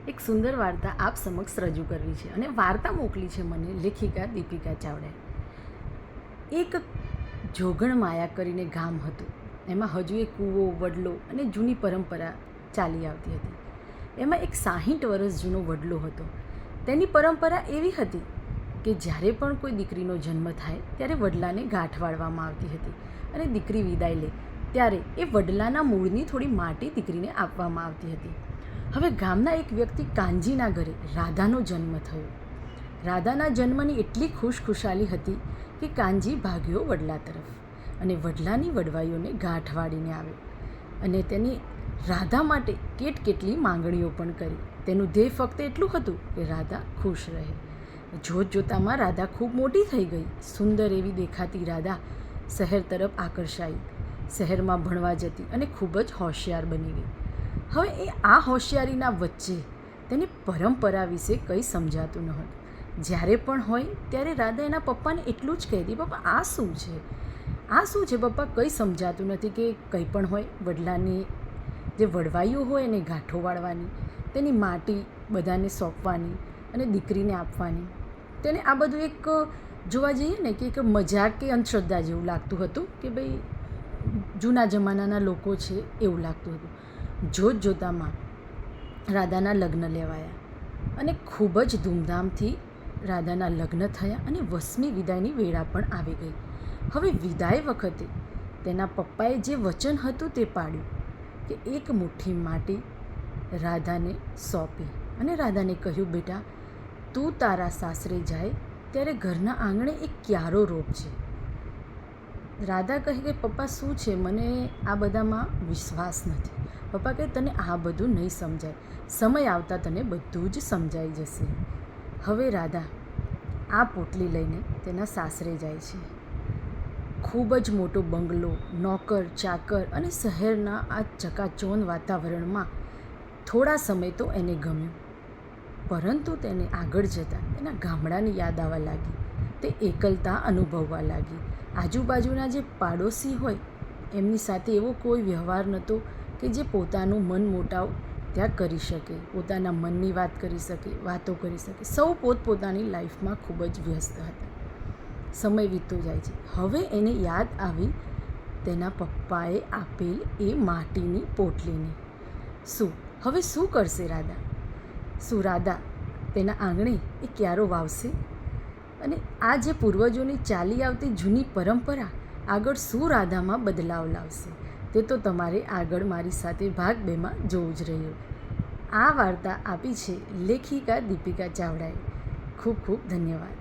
એક સુંદર વાર્તા આપ સમક્ષ રજૂ કરવી છે અને વાર્તા મોકલી છે મને લેખિકા દીપિકા ચાવડાએ. એક જોગણ માયા કરીને ગામ હતું. એમાં હજુ એક કૂવો, વડલો અને જૂની પરંપરા ચાલી આવતી હતી. એમાં એક 60 વર્ષ જૂનો વડલો હતો. તેની પરંપરા એવી હતી કે જ્યારે પણ કોઈ દીકરીનો જન્મ થાય ત્યારે વડલાને ગાંઠ વાળવામાં આવતી હતી અને દીકરી વિદાય લે ત્યારે એ વડલાના મૂળની થોડી માટી દીકરીને આપવામાં આવતી હતી. હવે ગામના એક વ્યક્તિ કાનજીના ઘરે રાધાનો જન્મ થયો. રાધાના જન્મની એટલી ખુશખુશાલી હતી કે કાનજી ભાગ્યો વડલા તરફ અને વડલાની વડવાઈઓને ગાંઠ વાળીને આવ્યો અને તેની રાધા માટે કેટલી માંગણીઓ પણ કરી. તેનું ધ્યેય ફક્ત એટલું હતું કે રાધા ખુશ રહે. જોતજોતામાં રાધા ખૂબ મોટી થઈ ગઈ. સુંદર એવી દેખાતી રાધા શહેર તરફ આકર્ષાઈ, શહેરમાં ભણવા જતી અને ખૂબ જ હોશિયાર બની ગઈ. હવે એ આ હોશિયારીના વચ્ચે તેને પરંપરા વિશે કંઈ સમજાતું ન હતું. જ્યારે પણ હોય ત્યારે રાધા એના પપ્પાને એટલું જ કહેતી, પપ્પા આ શું છે, આ શું છે પપ્પા, કંઈ સમજાતું નથી. કે કંઈ પણ હોય, વડલાની જે વડવાઈઓ હોય એને ગાંઠો વાળવાની, તેની માટી બધાને સોંપવાની અને દીકરીને આપવાની. તેને આ બધું એક જોવા જઈએ ને કે એક મજાક કે અંધશ્રદ્ધા જેવું લાગતું હતું કે ભાઈ જૂના જમાનાના લોકો છે એવું લાગતું હતું. જોતજોતામાં રાધાના લગ્ન લેવાયા અને ખૂબ જ ધૂમધામથી રાધાના લગ્ન થયા અને 20મી વિદાયની વેળા પણ આવી ગઈ. હવે વિદાય વખતે તેના પપ્પાએ જે વચન હતું તે પાડ્યું કે એક મુઠ્ઠી માટી રાધાને સોંપી અને રાધાને કહ્યું, બેટા તું તારા સાસરે જાય ત્યારે ઘરના આંગણે એક ક્યારો રોપજે. રાધા કહે કે પપ્પા શું છે, મને આ બધામાં વિશ્વાસ નથી. પપ્પા કહે તને આ બધું નહીં સમજાય, સમય આવતા તને બધું જ સમજાઈ જશે. હવે રાધા આ પોટલી લઈને તેના સાસરે જાય છે. ખૂબ જ મોટો બંગલો, નોકર ચાકર અને શહેરના આ ચકાચોંધ વાતાવરણમાં થોડા સમય તો એને ગમ્યું, પરંતુ તેને આગળ જતાં એના ગામડાની યાદ આવવા લાગી. તે એકલતા અનુભવવા લાગી. આજુબાજુના જે પાડોશી હોય એમની સાથે એવો કોઈ વ્યવહાર નહોતો કે જે પોતાનું મન મોટાવ ત્યાં કરી શકે, પોતાના મનની વાત કરી શકે, વાતો કરી શકે. સૌ પોતપોતાની લાઈફમાં ખૂબ જ વ્યસ્ત હતા. સમય વીતતો જાય છે. હવે એને યાદ આવી તેના પપ્પાએ આપેલ એ માટીની પોટલીની. હવે શું કરશે રાધા? શું રાધા તેના આંગણે એ ક્યારો વાવશે? અને આ જે પૂર્વજોની ચાલી આવતી જૂની પરંપરા આગળ શું રાધામાં બદલાવ લાવશે તે તો તમારે આગળ મારી સાથે ભાગ 2માં જોવું જ રહ્યું. આ વાર્તા આપી છે લેખિકા દીપિકા ચાવડાએ. ખૂબ ખૂબ ધન્યવાદ.